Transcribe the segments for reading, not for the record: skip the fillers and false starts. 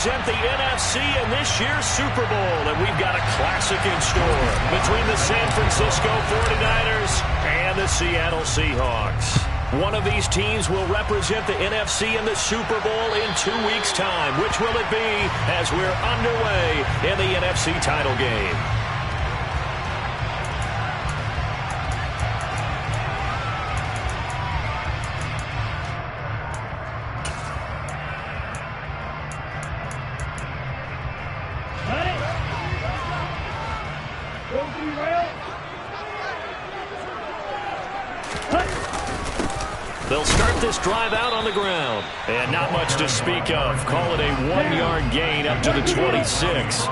Represent the NFC in this year's Super Bowl, and we've got a classic in store between the San Francisco 49ers and the Seattle Seahawks. One of these teams will represent the NFC in the Super Bowl in 2 weeks' time. Which will it be as we're underway in the NFC title game? They'll start this drive out on the ground. And not much to speak of. Call it a 1-yard gain up to the 26.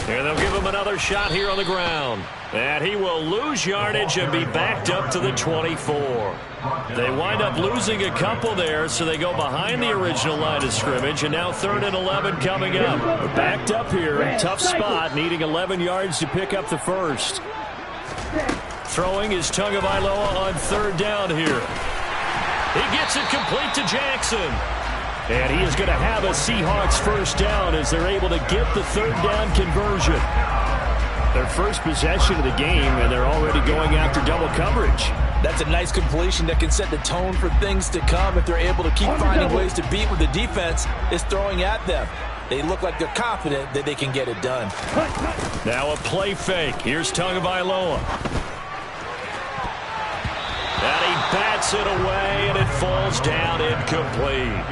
And they'll give him another shot here on the ground. And he will lose yardage and be backed up to the 24. They wind up losing a couple there, so they go behind the original line of scrimmage, and now 3rd and 11 coming up. Backed up here, tough spot, needing 11 yards to pick up the first. Throwing is Tagovailoa on 3rd down here. He gets it complete to Jackson. And he is going to have a Seahawks first down as they're able to get the 3rd down conversion. Their first possession of the game, and they're already going after double coverage. That's a nice completion that can set the tone for things to come if they're able to keep finding ways to beat what the defense is throwing at them. They look like they're confident that they can get it done. Now a play fake. Here's Tagovailoa. And he bats it away, and it falls down incomplete.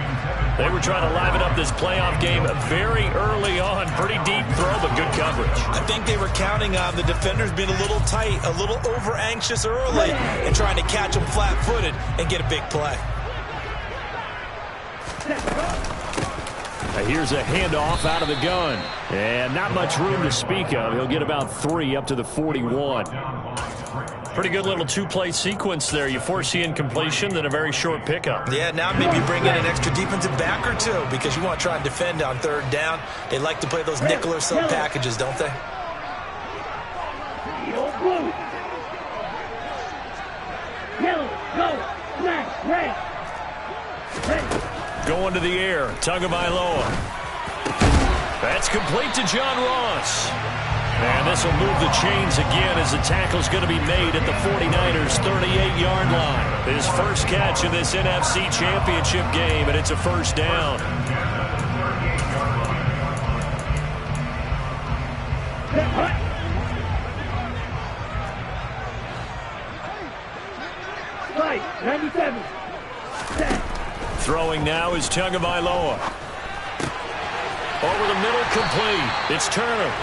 They were trying to liven up this playoff game very early on. Pretty deep throw, but good coverage. I think they were counting on the defenders being a little tight, a little over-anxious early, and trying to catch them flat-footed and get a big play. Here's a handoff out of the gun. And not much room to speak of. He'll get about 3 up to the 41. Pretty good little 2-play sequence there. You force the incompletion, then a very short pickup. Yeah, now maybe bring in an extra defensive back or two because you want to try and defend on 3rd down. They like to play those nickel or sub packages, don't they? Going to the air, Tagovailoa. That's complete to John Ross. And this will move the chains again as the tackle's going to be made at the 49ers' 38-yard line. His first catch of this NFC Championship game, and it's a first down. Right, 97. Throwing now is Tagovailoa. Over the middle, complete. It's Turner.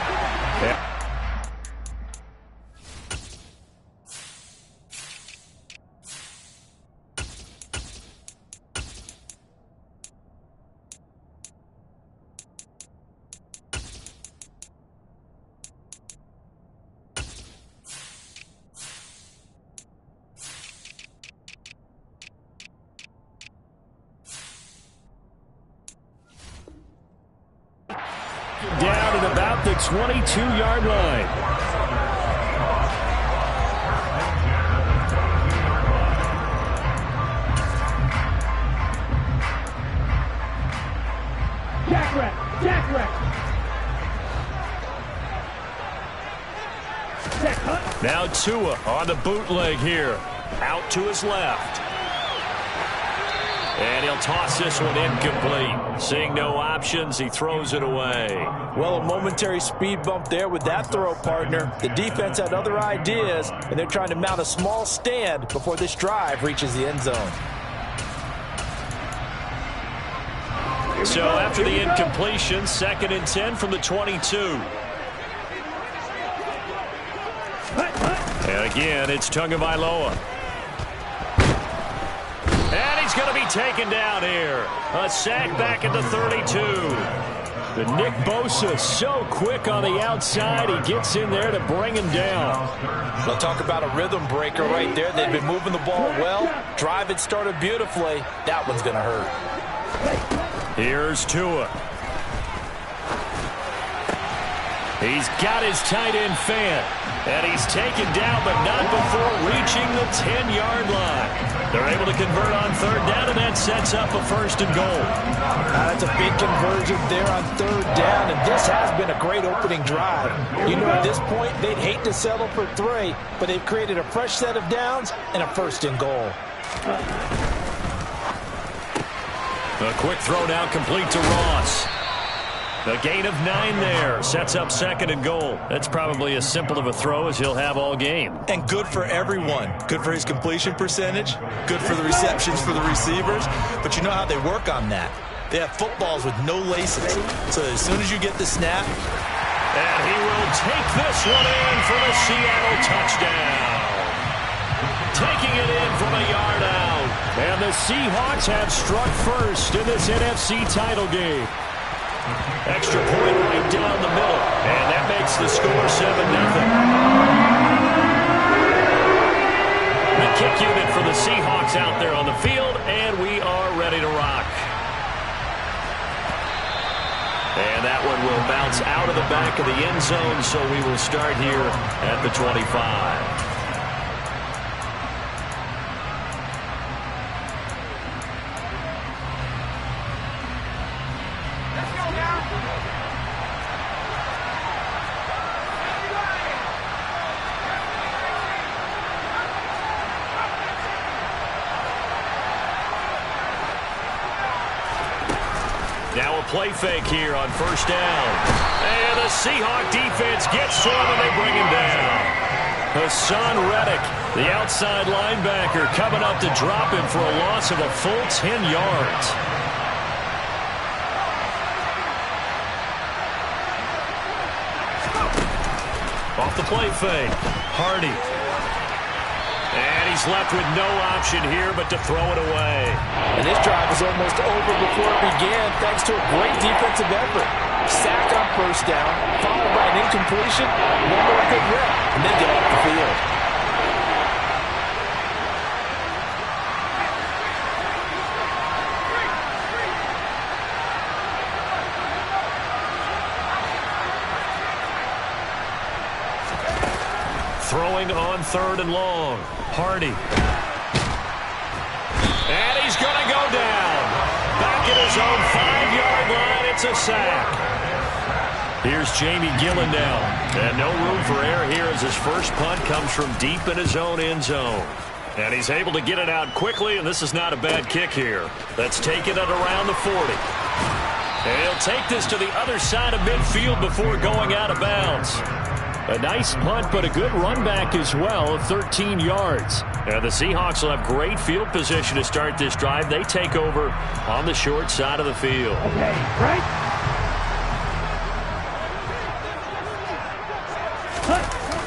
Down at about the 22-yard line. Now Tua on the bootleg here. Out to his left. And he'll toss this one incomplete. Seeing no options, he throws it away. Well, a momentary speed bump there with that throw, partner. The defense had other ideas, and they're trying to mount a small stand before this drive reaches the end zone. So after the incompletion, 2nd and 10 from the 22. And again, it's Tagovailoa. And he's going to be taken down here. A sack back at the 32. The Nick Bosa so quick on the outside. He gets in there to bring him down. We'll talk about a rhythm breaker right there. They've been moving the ball well. Drive it started beautifully. That one's going to hurt. Here's Tua. He's got his tight end Fant. And he's taken down, but not before reaching the 10-yard line. They're able to convert on third down, and that sets up a first and goal. That's a big conversion there on third down, and this has been a great opening drive. You know, at this point, they'd hate to settle for 3, but they've created a fresh set of downs and a first and goal. A quick throw now complete to Ross. The gain of 9 there sets up second and goal. That's probably as simple of a throw as he'll have all game. And good for everyone. Good for his completion percentage. Good for the receptions for the receivers. But you know how they work on that. They have footballs with no laces. So as soon as you get the snap. And he will take this one in for the Seattle touchdown. Taking it in from a yard out. And the Seahawks have struck first in this NFC title game. Extra point right down the middle. And that makes the score 7-0. The kick unit for the Seahawks out there on the field, and we are ready to rock. And that one will bounce out of the back of the end zone, so we will start here at the 25. Now a play fake here on first down. And the Seahawk defense gets to him and they bring him down. Hassan Reddick, the outside linebacker, coming up to drop him for a loss of a full 10 yards. Off the play fake, Hardy. And he's left with no option here but to throw it away. And this drive was almost over before it began thanks to a great defensive effort. Sack on first down, followed by an incompletion, one more good rep, and then get off the field. Throwing on third and long. Hardy. And he's going to go down. Back at his own 5-yard line. It's a sack. Here's Jamie Gillen now. And no room for error here as his first punt comes from deep in his own end zone. And he's able to get it out quickly, and this is not a bad kick here. That's taken at around the 40. And he'll take this to the other side of midfield before going out of bounds. A nice punt, but a good run back as well of 13 yards. And the Seahawks will have great field position to start this drive. They take over on the short side of the field. Okay, right.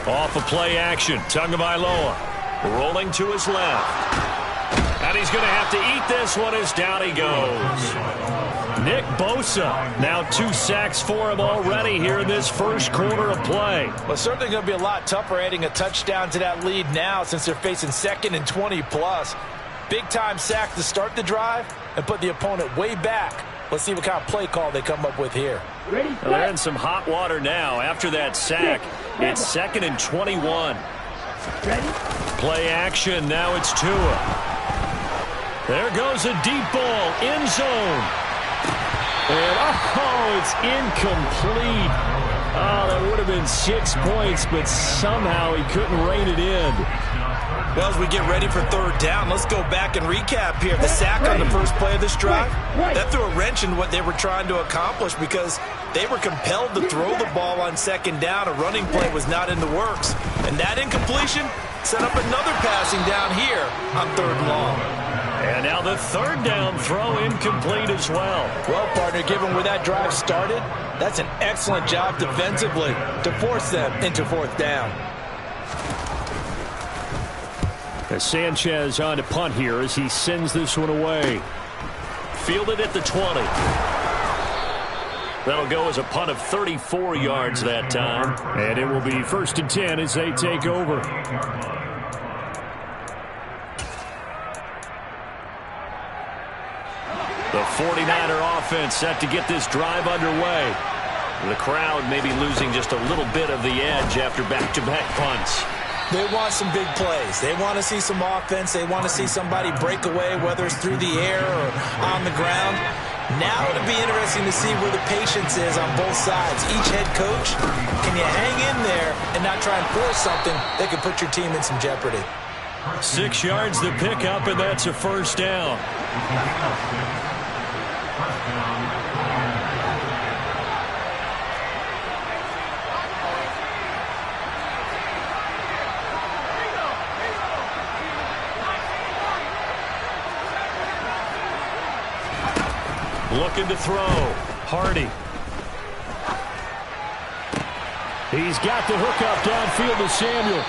Off of play action, Tagovailoa rolling to his left. And he's going to have to eat this one as down he goes. Nick Bosa, now 2 sacks for him already here in this first quarter of play. Well, it's certainly going to be a lot tougher adding a touchdown to that lead now since they're facing 2nd and 20+. Big-time sack to start the drive and put the opponent way back. Let's see what kind of play call they come up with here. Ready, Well, they're in some hot water now. After that sack, it's 2nd and 21. ready. Play action, now it's Tua. There goes a deep ball, end zone. And, it's incomplete. Oh, that would have been 6 points, but somehow he couldn't rein it in. Well, as we get ready for third down, let's go back and recap here. The sack on the first play of this drive, that threw a wrench in what they were trying to accomplish because they were compelled to throw the ball on second down. A running play was not in the works. And that incompletion set up another passing down here on third and long. And now the third down throw incomplete as well. Well, partner, given where that drive started, that's an excellent job defensively to force them into fourth down. As Sanchez on to punt here as he sends this one away. Fielded at the 20. That'll go as a punt of 34 yards that time. And it will be 1st and 10 as they take over. The 49er offense set to get this drive underway. The crowd maybe losing just a little bit of the edge after back-to-back punts. They want some big plays. They want to see some offense. They want to see somebody break away, whether it's through the air or on the ground. Now it'll be interesting to see where the patience is on both sides. Each head coach, can you hang in there and not try and force something that could put your team in some jeopardy? 6 yards to pick up, and that's a first down. Looking to throw. Hardy. He's got the hook up downfield to Samuel.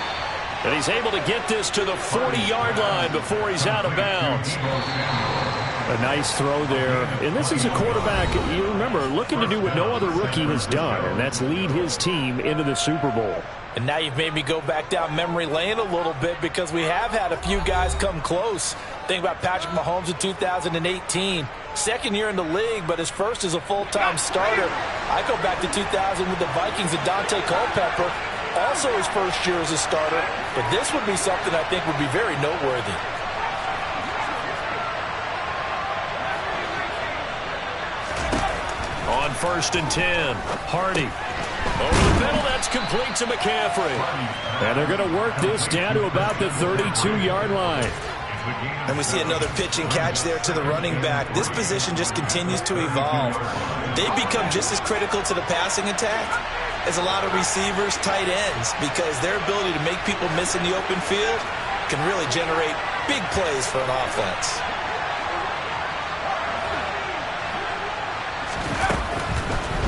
And he's able to get this to the 40-yard line before he's out of bounds. A nice throw there. And this is a quarterback, you remember, looking to do what no other rookie has done, and that's lead his team into the Super Bowl. And now you've made me go back down memory lane a little bit because we have had a few guys come close. Think about Patrick Mahomes in 2018. Second year in the league, but his first as a full-time starter. I go back to 2000 with the Vikings and Dante Culpepper. Also his first year as a starter. But this would be something I think would be very noteworthy. On 1st and 10, Hardy. Over the middle, that's complete to McCaffrey. And they're going to work this down to about the 32-yard line. And we see another pitch and catch there to the running back. This position just continues to evolve. They've become just as critical to the passing attack as a lot of receivers, tight ends, because their ability to make people miss in the open field can really generate big plays for an offense.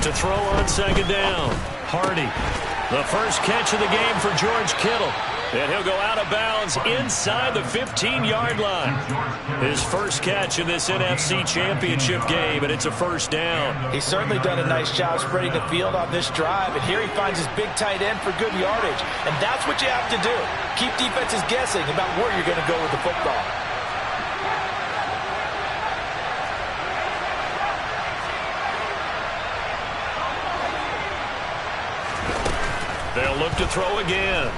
To throw on 2nd down, Hardy. The first catch of the game for George Kittle. And he'll go out of bounds inside the 15-yard line. His first catch in this NFC Championship game, and it's a first down. He's certainly done a nice job spreading the field on this drive, and here he finds his big tight end for good yardage. And that's what you have to do. Keep defenses guessing about where you're going to go with the football. They'll look to throw again.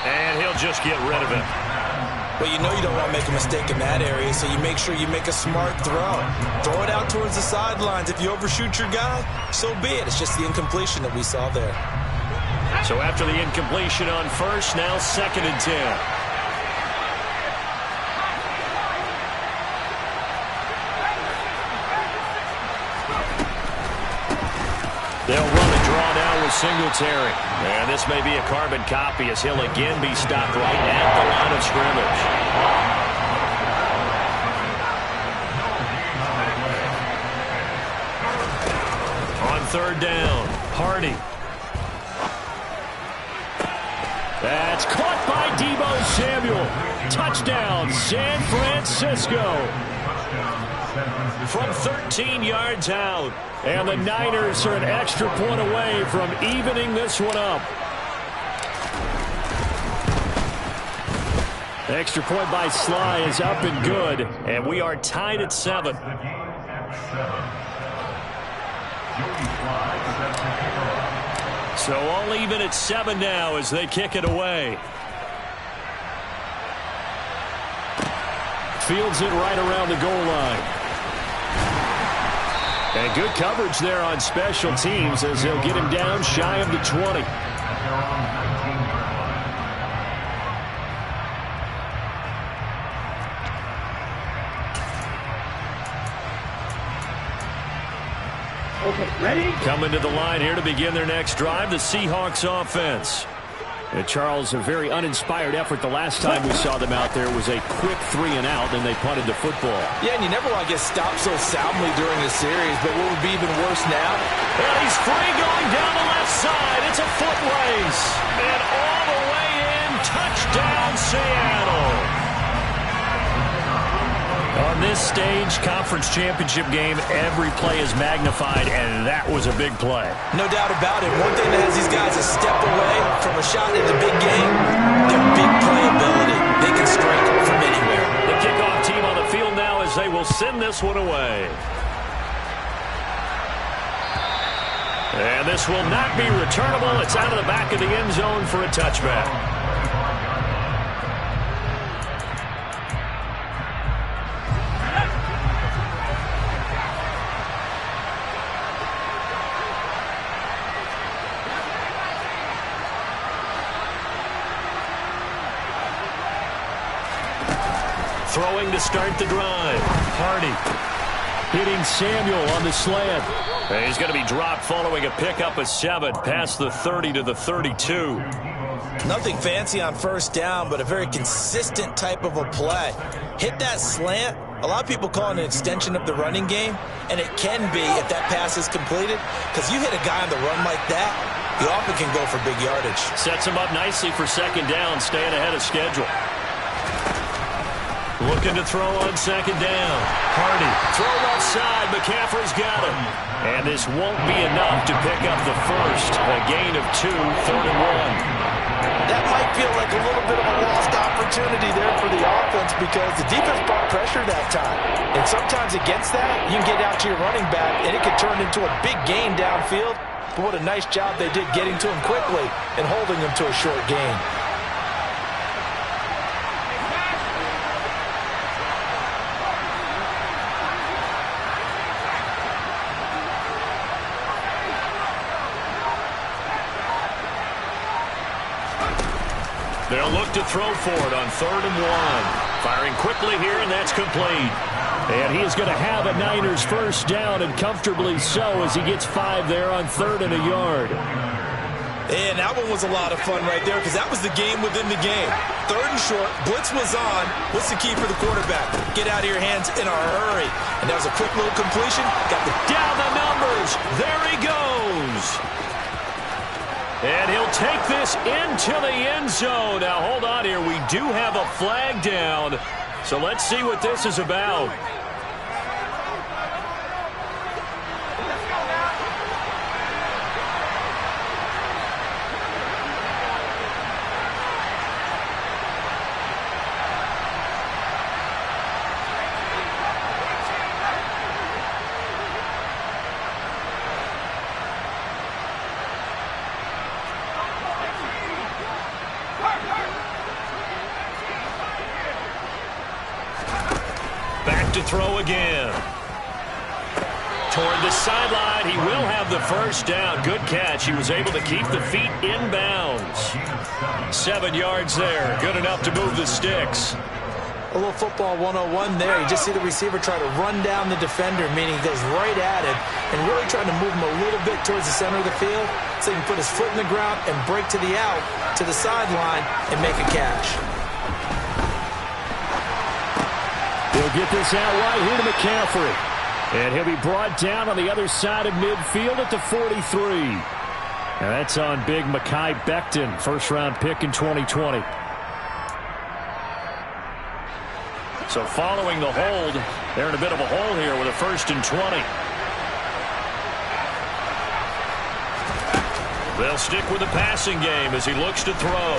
And he'll just get rid of it. Well, you know you don't want to make a mistake in that area, so you make sure you make a smart throw. Throw it out towards the sidelines. If you overshoot your guy, so be it. It's just the incompletion that we saw there. So after the incompletion on 1st, now 2nd and 10. They'll run a draw now with Singletary. And this may be a carbon copy as he'll again be stopped right at the line of scrimmage. On 3rd down, Hardy. That's caught by Deebo Samuel. Touchdown, San Francisco. From 13 yards out. And the Niners are an extra point away from evening this one up. Extra point by Sly is up and good. And we are tied at 7. So all even at 7 now as they kick it away. Fields it right around the goal line. And good coverage there on special teams as they'll get him down shy of the 20. Okay, ready? Coming to the line here to begin their next drive, the Seahawks offense. And Charles, a very uninspired effort the last time we saw them out there was a quick 3-and-out, and they punted the football. Yeah, and you never want to get stopped so soundly during the series, but what would be even worse now? And he's free going down the left side. It's a foot race. And all the way in, touchdown Seattle. On this stage, conference championship game, every play is magnified, and that was a big play. No doubt about it. One thing that has these guys a step away from a shot in the big game, their big play ability. They can strike from anywhere. The kickoff team on the field now as they will send this one away. And this will not be returnable. It's out of the back of the end zone for a touchback. Throwing to start the drive. Hardy hitting Samuel on the slant. And he's going to be dropped following a pickup of 7 past the 30 to the 32. Nothing fancy on first down, but a very consistent type of a play. Hit that slant. A lot of people call it an extension of the running game, and it can be if that pass is completed, because you hit a guy on the run like that, he often can go for big yardage. Sets him up nicely for second down, staying ahead of schedule. Looking to throw on second down. Hardy, throw left side. McCaffrey's got him. And this won't be enough to pick up the first. A gain of 2, 3rd and 1. That might feel like a little bit of a lost opportunity there for the offense because the defense brought pressure that time. And sometimes against that, you can get out to your running back, and it could turn into a big gain downfield. But what a nice job they did getting to him quickly and holding him to a short gain. They'll look to throw for it on 3rd and 1. Firing quickly here, and that's complete. And he is going to have a Niners first down, and comfortably so, as he gets 5 there on 3rd and a yard. And that one was a lot of fun right there because that was the game within the game. 3rd and short, blitz was on. What's the key for the quarterback? Get out of your hands in a hurry. And that was a quick little completion. Got the down the numbers. There he goes. And he'll take this into the end zone. Now, hold on here. We do have a flag down. So let's see what this is about. To throw again. Toward the sideline, he will have the first down. Good catch. He was able to keep the feet in bounds. 7 yards there. Good enough to move the sticks. A little football 101 there. You just see the receiver try to run down the defender, meaning he goes right at it and really trying to move him a little bit towards the center of the field so he can put his foot in the ground and break to the out, to the sideline, and make a catch. He'll get this out right here to McCaffrey. And he'll be brought down on the other side of midfield at the 43. And that's on big Mekhi Becton, first-round pick in 2020. So following the hold, they're in a bit of a hole here with a 1st and 20. They'll stick with the passing game as he looks to throw.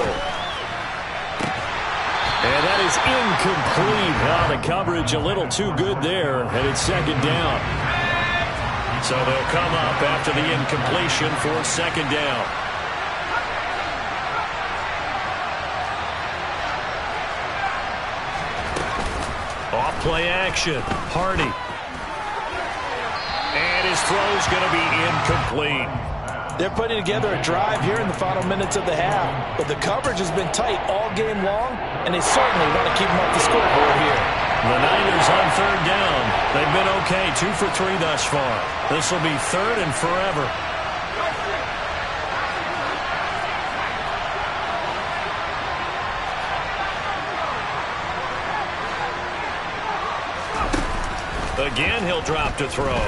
And that is incomplete. The coverage a little too good there, and it's second down. So they'll come up after the incompletion for second down. Off play action. Hardy. And his throw's going to be incomplete. They're putting together a drive here in the final minutes of the half, but the coverage has been tight all game long, and they certainly want to keep them off the scoreboard here. The Niners on 3rd down. They've been okay, 2 for 3 thus far. This will be 3rd and forever. Again, he'll drop to throw.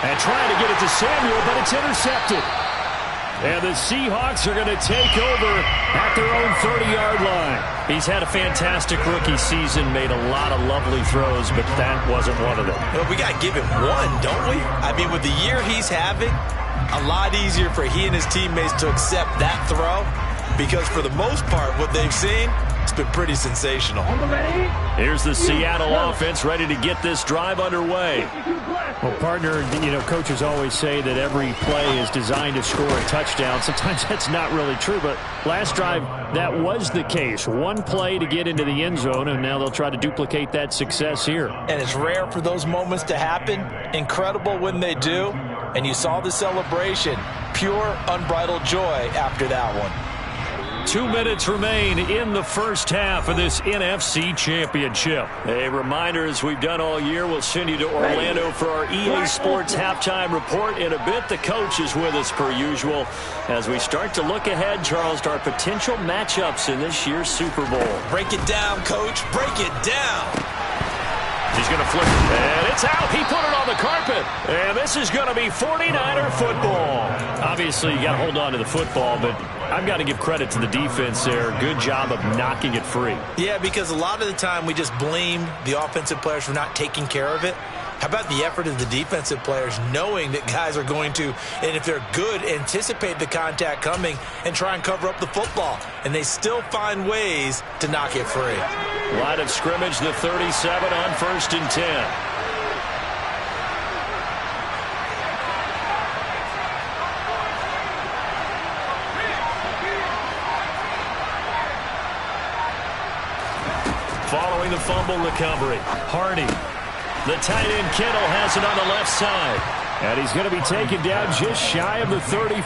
And trying to get it to Samuel, but it's intercepted. And the Seahawks are going to take over at their own 30-yard line. He's had a fantastic rookie season, made a lot of lovely throws, but that wasn't one of them. Well, we got to give him one, don't we? I mean, with the year he's having, a lot easier for he and his teammates to accept that throw because for the most part, what they've seen, It's been pretty sensational. Here's the Seattle offense ready to get this drive underway. Well, partner, coaches always say that every play is designed to score a touchdown. Sometimes that's not really true, but last drive, that was the case. One play to get into the end zone, and now they'll try to duplicate that success here. And it's rare for those moments to happen. Incredible when they do. And you saw the celebration. Pure, unbridled joy after that one. 2 minutes remain in the first half of this NFC Championship. A reminder, as we've done all year, we'll send you to Orlando for our EA Sports halftime report. In a bit, the coach is with us per usual as we start to look ahead, Charles, to our potential matchups in this year's Super Bowl. Break it down, Coach. Break it down. He's going to flip, and it's out. He put it on the carpet, and this is going to be 49er football. Obviously, you got to hold on to the football, but I've got to give credit to the defense there. Good job of knocking it free. Yeah, because a lot of the time we just blame the offensive players for not taking care of it. How about the effort of the defensive players knowing that guys are going to, and if they're good, anticipate the contact coming and try and cover up the football. And they still find ways to knock it free. Line of scrimmage, the 37 on 1st and 10. Following the fumble recovery, Hardy. The tight end Kittle has it on the left side. And he's going to be taken down just shy of the 35.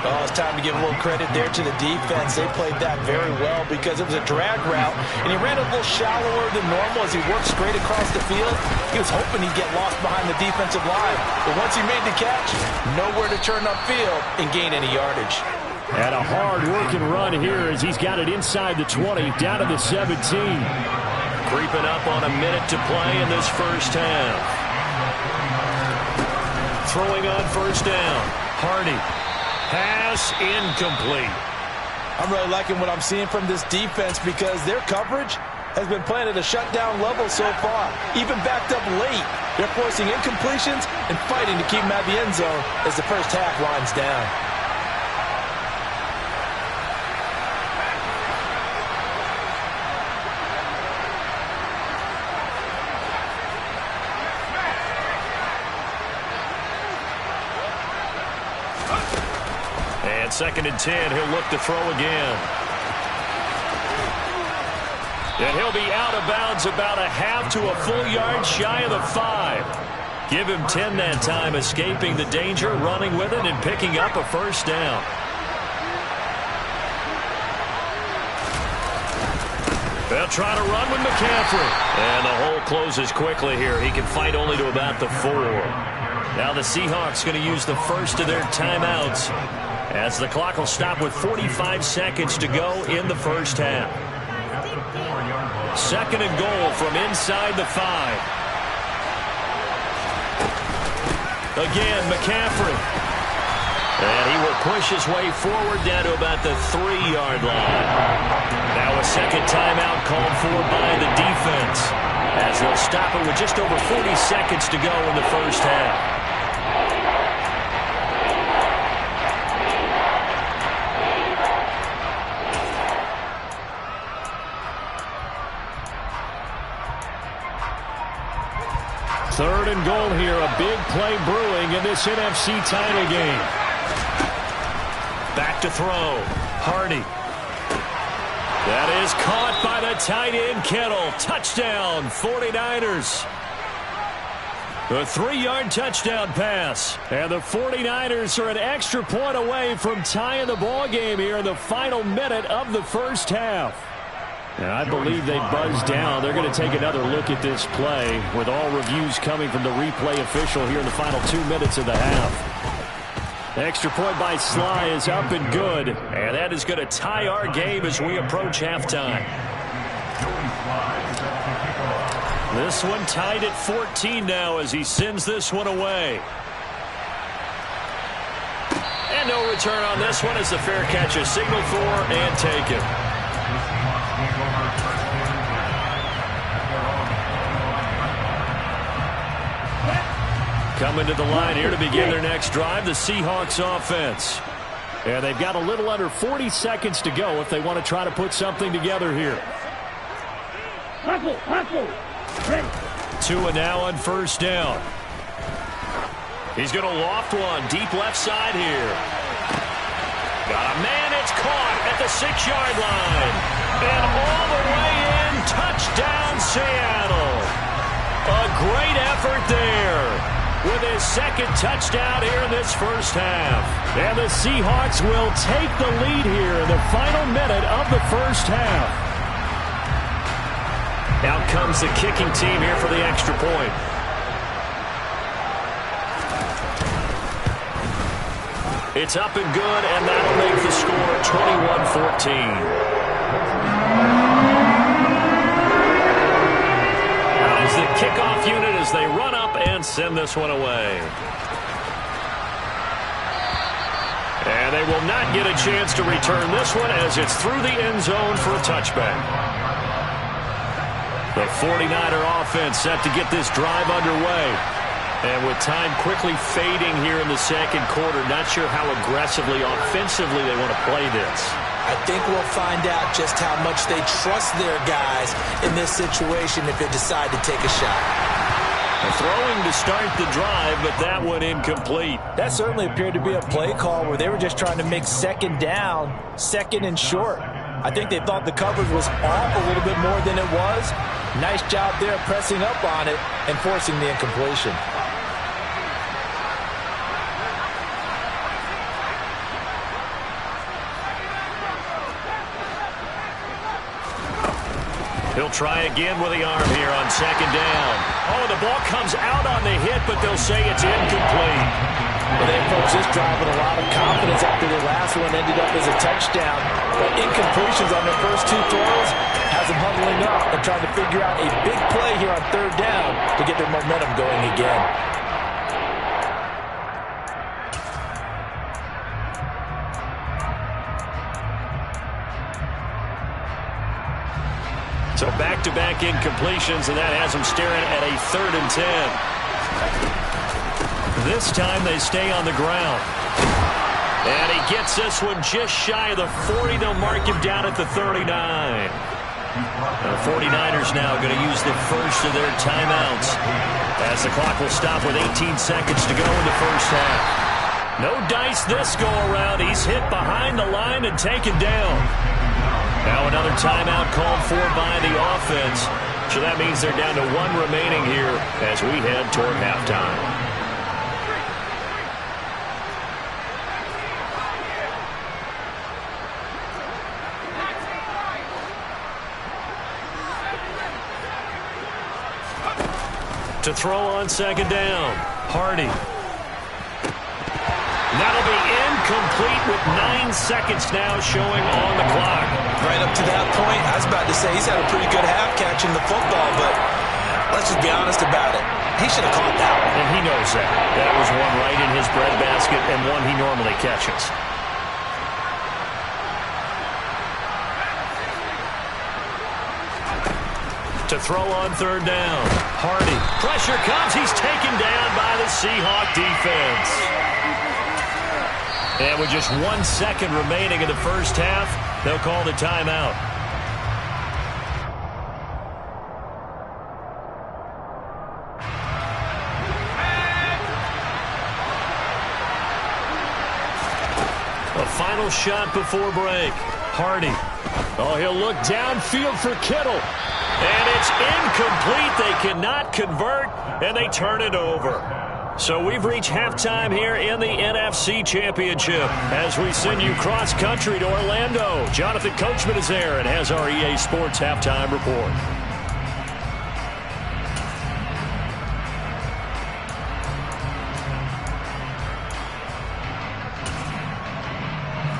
Oh, it's time to give a little credit there to the defense. They played that very well because it was a drag route, and he ran a little shallower than normal as he worked straight across the field. He was hoping he'd get lost behind the defensive line. But once he made the catch, nowhere to turn upfield and gain any yardage. And a hard-working run here as he's got it inside the 20, down to the 17. Creeping up on a minute to play in this first half. Throwing on first down. Hardy. Pass incomplete. I'm really liking what I'm seeing from this defense because their coverage has been playing at a shutdown level so far. Even backed up late, they're forcing incompletions and fighting to keep them out of the end zone as the first half winds down. And 2nd and 10, he'll look to throw again. And he'll be out of bounds about a half to a full yard shy of the 5. Give him 10 that time, escaping the danger, running with it, and picking up a first down. They'll try to run with McCaffrey. And the hole closes quickly here. He can fight only to about the 4. Now the Seahawks going to use the first of their timeouts as the clock will stop with 45 seconds to go in the first half. 2nd and goal from inside the 5. Again, McCaffrey. And he will push his way forward down to about the 3-yard line. Now a second timeout called for by the defense as they'll stop it with just over 40 seconds to go in the first half. Third and goal here. A big play brewing in this NFC title game. Back to throw. Hardy. That is caught by the tight end Kittle. Touchdown, 49ers. A 3-yard touchdown pass. And the 49ers are an extra point away from tying the ball game here in the final minute of the first half. And I believe they buzzed down. They're going to take another look at this play with all reviews coming from the replay official here in the final 2 minutes of the half. The extra point by Sly is up and good. And that is going to tie our game as we approach halftime. This one tied at 14 now as he sends this one away. And no return on this one as the fair catch is signaled for and taken. Coming to the line here to begin their next drive, the Seahawks offense. And they've got a little under 40 seconds to go if they want to try to put something together here. Ready. Tua now on first down. He's going to loft one deep left side here. Got a man. It's caught at the 6-yard line. And all the way in. Touchdown, Seattle. A great effort there with his second touchdown here in this first half. And the Seahawks will take the lead here in the final minute of the first half. Out comes the kicking team here for the extra point. It's up and good, and that'll make the score 21-14. That is the kickoff unit as they run up and send this one away. And they will not get a chance to return this one as it's through the end zone for a touchback. The 49er offense set to get this drive underway. And with time quickly fading here in the second quarter, not sure how aggressively, offensively they want to play this. I think we'll find out just how much they trust their guys in this situation if they decide to take a shot. Throwing to start the drive, but that one incomplete. That certainly appeared to be a play call where they were just trying to make second down, second and short. I think they thought the coverage was off a little bit more than it was. Nice job there pressing up on it and forcing the incompletion. He'll try again with the arm here on second down. Oh, the ball comes out on the hit, but they'll say it's incomplete. Well, they approached this drive with a lot of confidence after the last one ended up as a touchdown. But incompletions on their first two throws has them huddling up and trying to figure out a big play here on third down to get their momentum going again. So back-to-back incompletions, and that has them staring at a 3rd and 10. This time they stay on the ground. And he gets this one just shy of the 40. They'll mark him down at the 39. The 49ers now going to use the first of their timeouts as the clock will stop with 18 seconds to go in the first half. No dice this go-around. He's hit behind the line and taken down. Now another timeout called for by the offense. So that means they're down to 1 remaining here as we head toward halftime. To throw on second down, Hardy. That'll be incomplete with 9 seconds now showing on the clock. Right up to that point, I was about to say he's had a pretty good half catching the football, but let's just be honest about it. He should have caught that one. And he knows that. That was one right in his breadbasket and one he normally catches. To throw on third down, Hardy. Pressure comes. He's taken down by the Seahawk defense. And with just 1 second remaining in the first half, they'll call the timeout. A final shot before break. Hardy. Oh, he'll look downfield for Kittle. And it's incomplete. They cannot convert, and they turn it over. So we've reached halftime here in the NFC Championship as we send you cross-country to Orlando. Jonathan Coachman is there and has our EA Sports Halftime Report.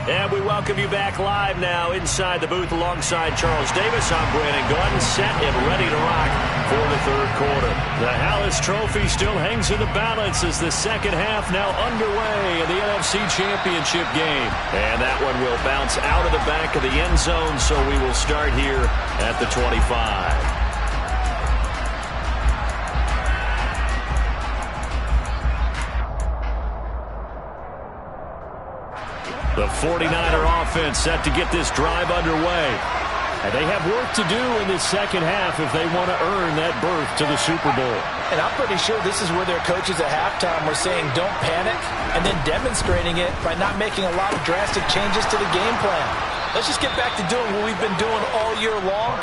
And we welcome you back live now inside the booth alongside Charles Davis. I'm Brandon Gunn, set and ready to rock for the third quarter. The Hallis Trophy still hangs in the balance as the second half now underway in the NFC Championship game. And that one will bounce out of the back of the end zone, so we will start here at the 25. The 49er offense set to get this drive underway. And they have work to do in this second half if they want to earn that berth to the Super Bowl. And I'm pretty sure this is where their coaches at halftime were saying don't panic, and then demonstrating it by not making a lot of drastic changes to the game plan. Let's just get back to doing what we've been doing all year long.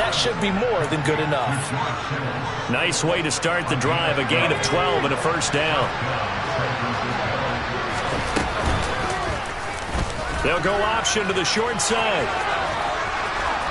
That should be more than good enough. Nice way to start the drive, a gain of 12 and a first down. They'll go option to the short side.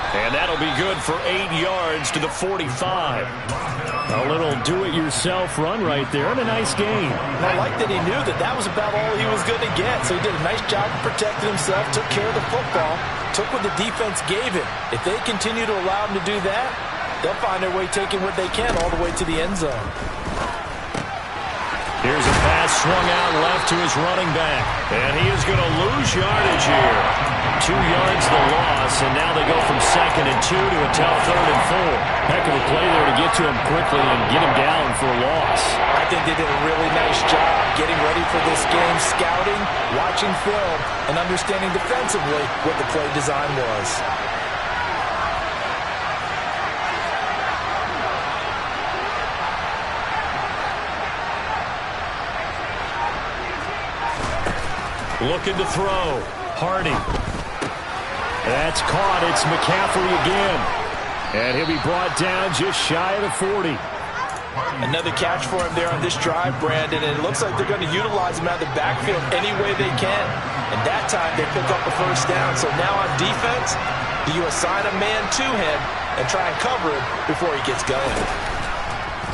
And that'll be good for 8 yards to the 45. A little do-it-yourself run right there, and a nice gain. And I like that he knew that that was about all he was going to get. So he did a nice job of protecting himself, took care of the football, took what the defense gave him. If they continue to allow him to do that, they'll find their way taking what they can all the way to the end zone. Here's a pass swung out left to his running back. And he is going to lose yardage here. 2 yards the loss, and now they go from 2nd and 2 to a tough 3rd and 4. Heck of a play there to get to him quickly and get him down for a loss. I think they did a really nice job getting ready for this game, scouting, watching film, and understanding defensively what the play design was. Looking to throw. Hardy. That's caught. It's McCaffrey again. And he'll be brought down just shy of the 40. Another catch for him there on this drive, Brandon, and it looks like they're going to utilize him out of the backfield any way they can. And that time they pick up a first down. So now on defense, do you assign a man to him and try and cover him before he gets going?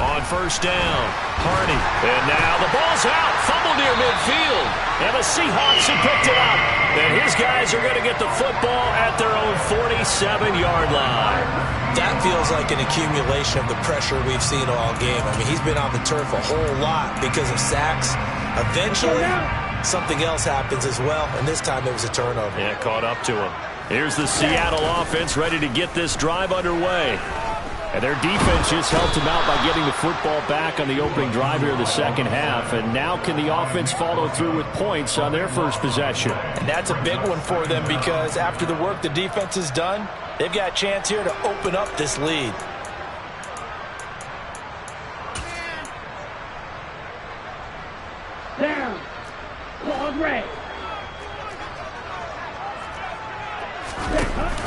On first down, Hardy. And now the ball's out. Fumble near midfield. And the Seahawks have picked it up. And his guys are going to get the football at their own 47-yard line. That feels like an accumulation of the pressure we've seen all game. I mean, he's been on the turf a whole lot because of sacks. Eventually, something else happens as well, and this time it was a turnover. Yeah, caught up to him. Here's the Seattle offense ready to get this drive underway. And their defense just helped him out by getting the football back on the opening drive here in the second half. And now can the offense follow through with points on their first possession? And that's a big one for them because after the work the defense has done, they've got a chance here to open up this lead. Down. Long red.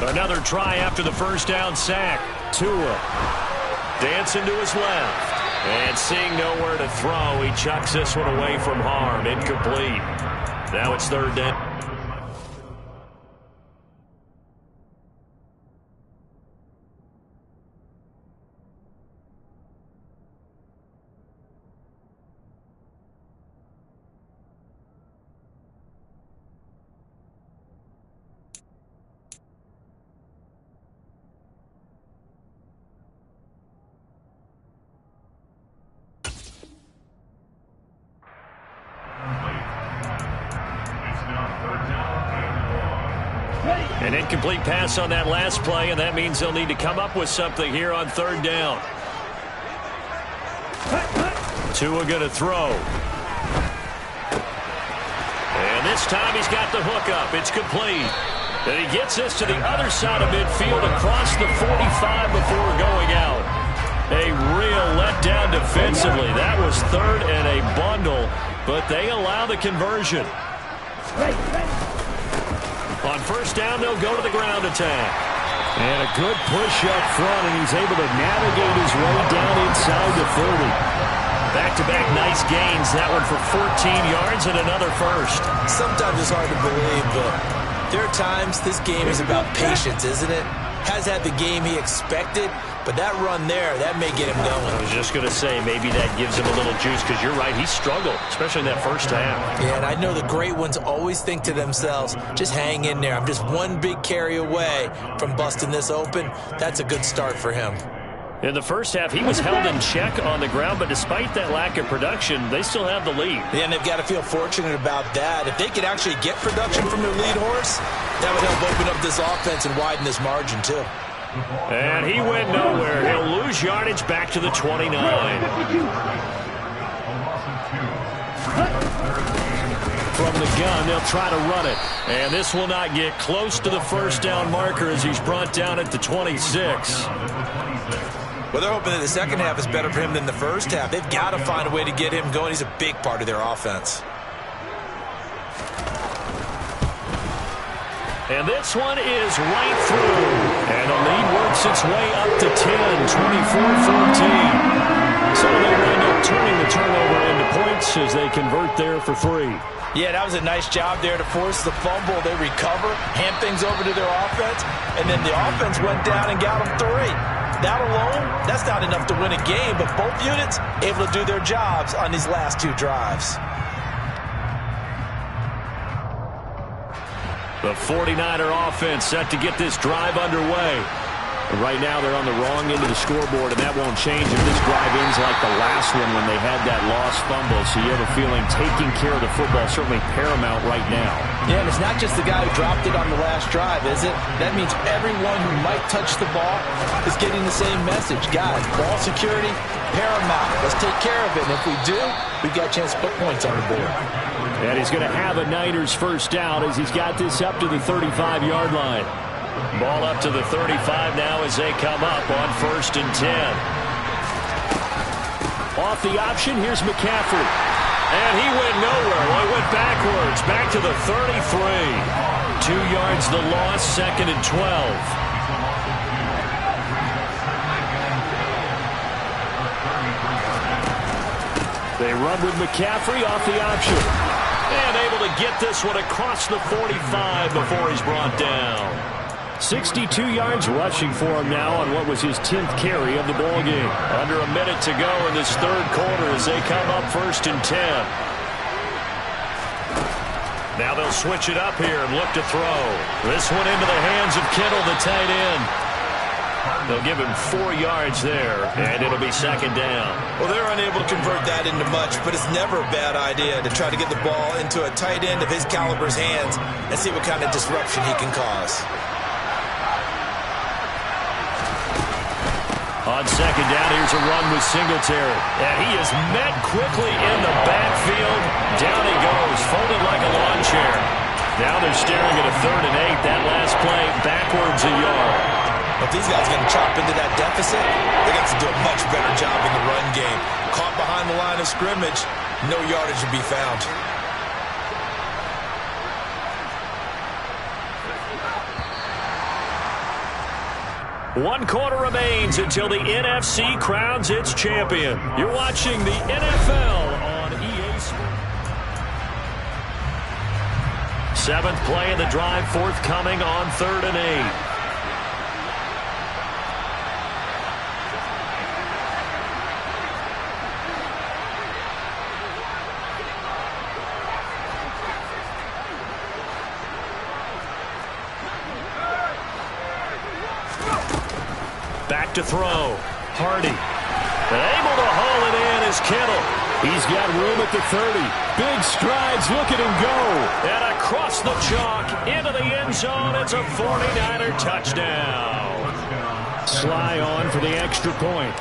Another try after the first down sack. Tua dancing to his left. And seeing nowhere to throw, he chucks this one away from harm. Incomplete. Now it's 3rd down. An incomplete pass on that last play, and that means they'll need to come up with something here on 3rd down. Tua going to throw. And this time he's got the hook up. It's complete. And he gets this to the other side of midfield across the 45 before going out. A real letdown defensively. That was 3rd and a bundle, but they allow the conversion. On first down, they'll go to the ground attack. And a good push up front, and he's able to navigate his way down inside the 30. Back-to-back nice gains. That one for 14 yards and another first. Sometimes it's hard to believe, but there are times this game is about patience, isn't it? Has had the game he expected, but that run there, that may get him going. I was just going to say, maybe that gives him a little juice, because you're right, he struggled, especially in that first half. Yeah, and I know the great ones always think to themselves, just hang in there. I'm just one big carry away from busting this open. That's a good start for him. In the first half, he was held in check on the ground, but despite that lack of production, they still have the lead. Yeah, and they've got to feel fortunate about that. If they could actually get production from their lead horse, that would help open up this offense and widen this margin, too. And he went nowhere. He'll lose yardage back to the 29. from the gun. They'll try to run it. And this will not get close to the first down marker as he's brought down at the 26. Well, they're hoping that the second half is better for him than the first half. They've got to find a way to get him going. He's a big part of their offense. And this one is right through. And the lead works its way up to 10, 24-14. So they wind up turning the turnover into points as they convert there for 3. Yeah, that was a nice job there to force the fumble. They recover, hand things over to their offense, and then the offense went down and got them 3. That alone, that's not enough to win a game, but both units able to do their jobs on these last 2 drives. The 49er offense set to get this drive underway. And right now they're on the wrong end of the scoreboard, and that won't change if this drive ends like the last one when they had that lost fumble. So you have a feeling taking care of the football is certainly paramount right now. Yeah, and it's not just the guy who dropped it on the last drive, is it? That means everyone who might touch the ball is getting the same message. Guys, ball security, paramount. Let's take care of it. And if we do, we've got a chance to put points on the board. And he's going to have a Niners first down as he's got this up to the 35-yard line. Ball up to the 35 now as they come up on 1st and 10. Off the option, here's McCaffrey. And he went nowhere. Well, he went backwards, back to the 33. 2 yards the loss, 2nd and 12. They run with McCaffrey off the option. And able to get this one across the 45 before he's brought down. 62 yards rushing for him now on what was his 10th carry of the ball game. Under a minute to go in this 3rd quarter as they come up 1st and 10. Now they'll switch it up here and look to throw. This one into the hands of Kittle, the tight end. They'll give him 4 yards there, and it'll be 2nd down. Well, they're unable to convert that into much, but it's never a bad idea to try to get the ball into a tight end of his caliber's hands and see what kind of disruption he can cause. On 2nd down, here's a run with Singletary. And he is met quickly in the backfield. Down he goes, folded like a lawn chair. Now they're staring at a 3rd and 8. That last play, backwards a yard. If these guys are going to chop into that deficit, they got to do a much better job in the run game. Caught behind the line of scrimmage, no yardage to be found. One quarter remains until the NFC crowns its champion. You're watching the NFL on EA Sports. 7th play of the drive forthcoming on 3rd and 8. Back to throw. Hardy. Able to haul it in is Kittle. He's got room at the 30. Big strides. Look at him go. And across the chalk into the end zone. It's a 49er touchdown. Sly on for the extra point.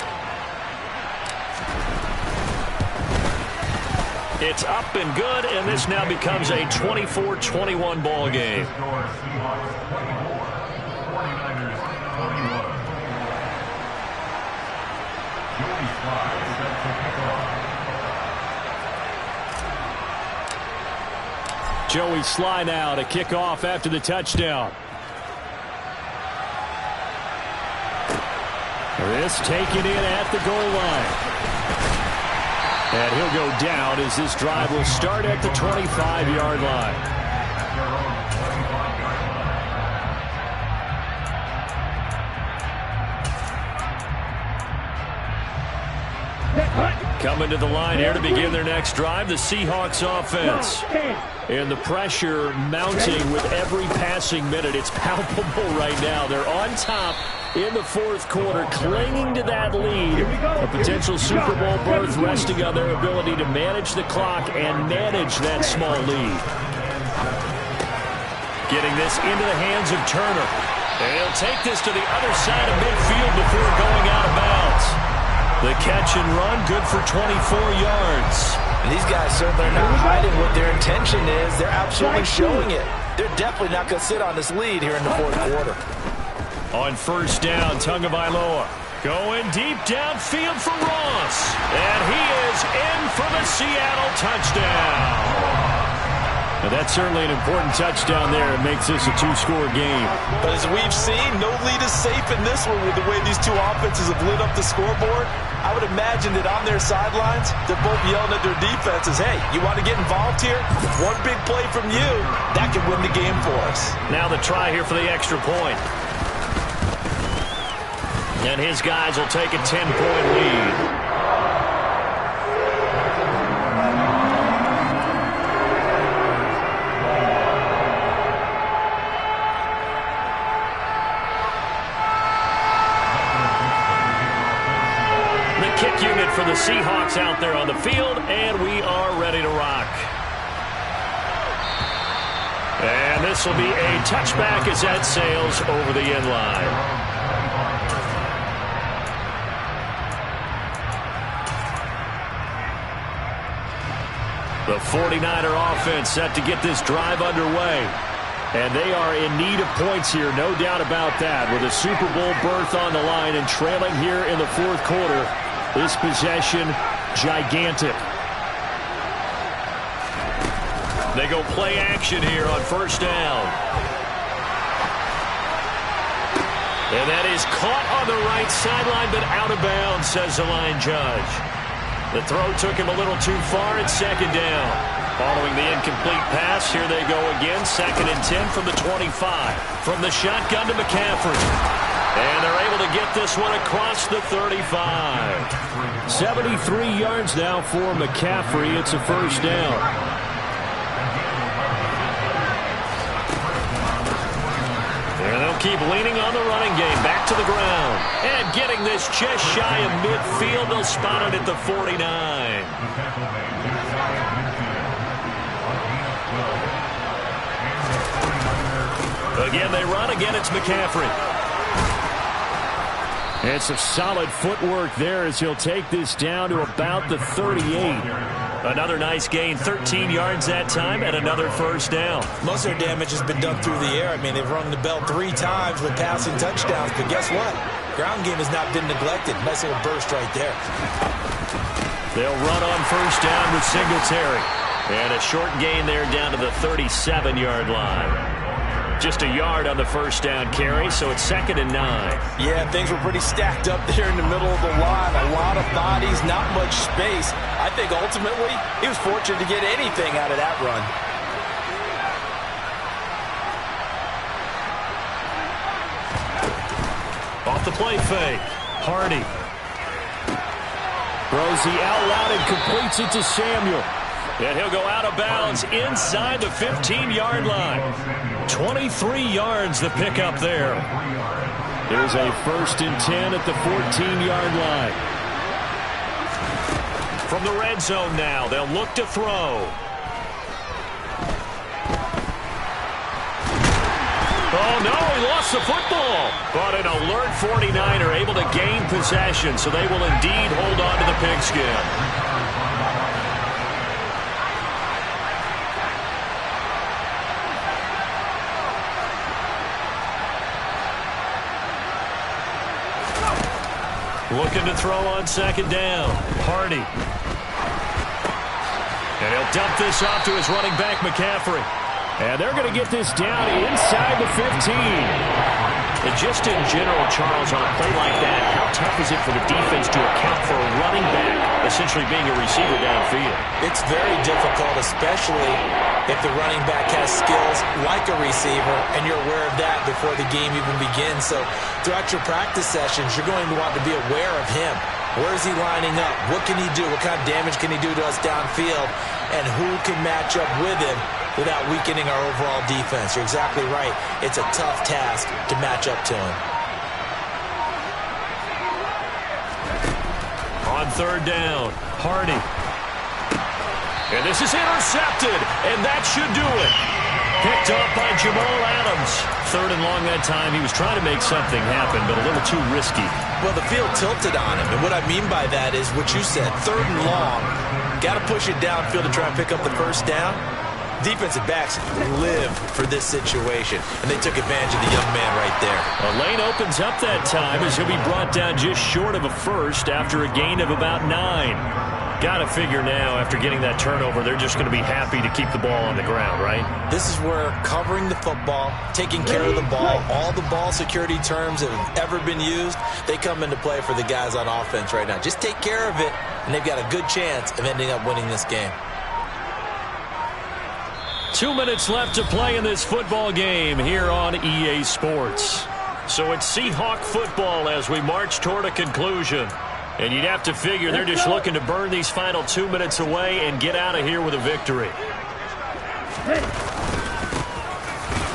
It's up and good, and this now becomes a 24-21 ball game. Joey Sly now to kick off after the touchdown. This taken in at the goal line. And he'll go down as this drive will start at the 25-yard line. Coming to the line here to begin their next drive, the Seahawks offense. And the pressure mounting with every passing minute. It's palpable right now. They're on top in the 4th quarter, clinging to that lead. A potential Super Bowl berth resting on their ability to manage the clock and manage that small lead. Getting this into the hands of Turner. And he'll take this to the other side of midfield before going out of bounds. The catch and run, good for 24 yards. And these guys certainly are not hiding what their intention is. They're absolutely showing it. They're definitely not going to sit on this lead here in the fourth quarter. On first down, Tagovailoa going deep downfield for Ross. And he is in for the Seattle touchdown. Now that's certainly an important touchdown there. It makes this a two-score game. But as we've seen, no lead is safe in this one with the way these two offenses have lit up the scoreboard. I would imagine that on their sidelines, they're both yelling at their defenses, hey, you want to get involved here? One big play from you, that could win the game for us. Now the try here for the extra point. And his guys will take a 10-point lead. Kick unit for the Seahawks out there on the field, and we are ready to rock. And this will be a touchback as that sails over the end line. The 49er offense set to get this drive underway. And they are in need of points here, no doubt about that. With a Super Bowl berth on the line and trailing here in the fourth quarter. This possession, gigantic. They go play action here on first down. And that is caught on the right sideline, but out of bounds, says the line judge. The throw took him a little too far at second down. Following the incomplete pass, here they go again. 2nd and 10 from the 25. From the shotgun to McCaffrey. And they're able to get this one across the 35. 73 yards now for McCaffrey. It's a first down. And they'll keep leaning on the running game. Back to the ground. And getting this just shy of midfield. They'll spot it at the 49. Again, they run. Again, it's McCaffrey. And some solid footwork there as he'll take this down to about the 38. Another nice gain, 13 yards that time, and another first down. Most of their damage has been done through the air. I mean, they've rung the bell 3 times with passing touchdowns, but guess what? Ground game has not been neglected. Nice little burst right there. They'll run on first down with Singletary. And a short gain there down to the 37-yard line. Just a yard on the first down carry, so it's 2nd and 9. Yeah, things were pretty stacked up there in the middle of the line. A lot of bodies, not much space. I think ultimately he was fortunate to get anything out of that run. Off the play fake. Hardy. Throws the out route and completes it to Samuel. And he'll go out of bounds inside the 15-yard line. 23 yards the pickup there. There's a 1st and 10 at the 14-yard line. From the red zone now, they'll look to throw. Oh, no, he lost the football. But an alert 49er able to gain possession, so they will indeed hold on to the pigskin. Looking to throw on 2nd down. Hardy. And he'll dump this off to his running back, McCaffrey. And they're going to get this down inside the 15. And just in general, Charles, on a play like that, how tough is it for the defense to account for a running back essentially being a receiver downfield? It's very difficult, especially if the running back has skills like a receiver, and you're aware of that before the game even begins. So throughout your practice sessions, you're going to want to be aware of him. Where is he lining up? What can he do? What kind of damage can he do to us downfield? And who can match up with him without weakening our overall defense? You're exactly right. It's a tough task to match up to him. On 3rd down, Hardy. And this is intercepted, and that should do it. Picked off by Jamal Adams. 3rd and long that time. He was trying to make something happen, but a little too risky. Well, the field tilted on him, and what I mean by that is what you said, 3rd and long. Got to push it downfield to try and pick up the first down. Defensive backs live for this situation, and they took advantage of the young man right there. A lane opens up that time as he'll be brought down just short of a first after a gain of about 9. Got to figure now, after getting that turnover, they're just going to be happy to keep the ball on the ground, right? This is where covering the football, taking care of the ball, all the ball security terms that have ever been used, they come into play for the guys on offense right now. Just take care of it, and they've got a good chance of ending up winning this game. 2 minutes left to play in this football game here on EA Sports. So it's Seahawk football as we march toward a conclusion. And you'd have to figure they're just looking to burn these final 2 minutes away and get out of here with a victory.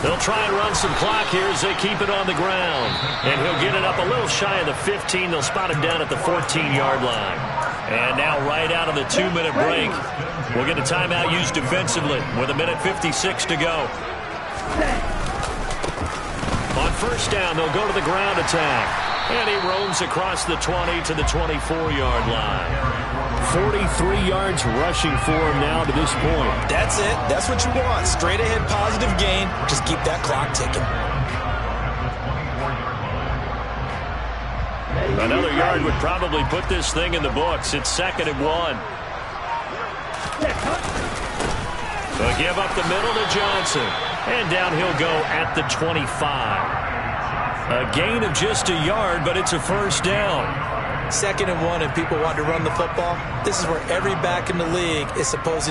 They'll try and run some clock here as they keep it on the ground. And he'll get it up a little shy of the 15. They'll spot him down at the 14-yard line. And now right out of the 2-minute break, we'll get a timeout used defensively with 1:56 to go. On first down, they'll go to the ground attack. And he roams across the 20 to the 24-yard line. 43 yards rushing for him now to this point. That's it. That's what you want. Straight ahead positive gain. Just keep that clock ticking. Another yard would probably put this thing in the books. It's 2nd and 1. They'll give up the middle to Johnson. And down he'll go at the 25. A gain of just a yard, but it's a first down. 2nd and 1, and people want to run the football. This is where every back in the league is supposed to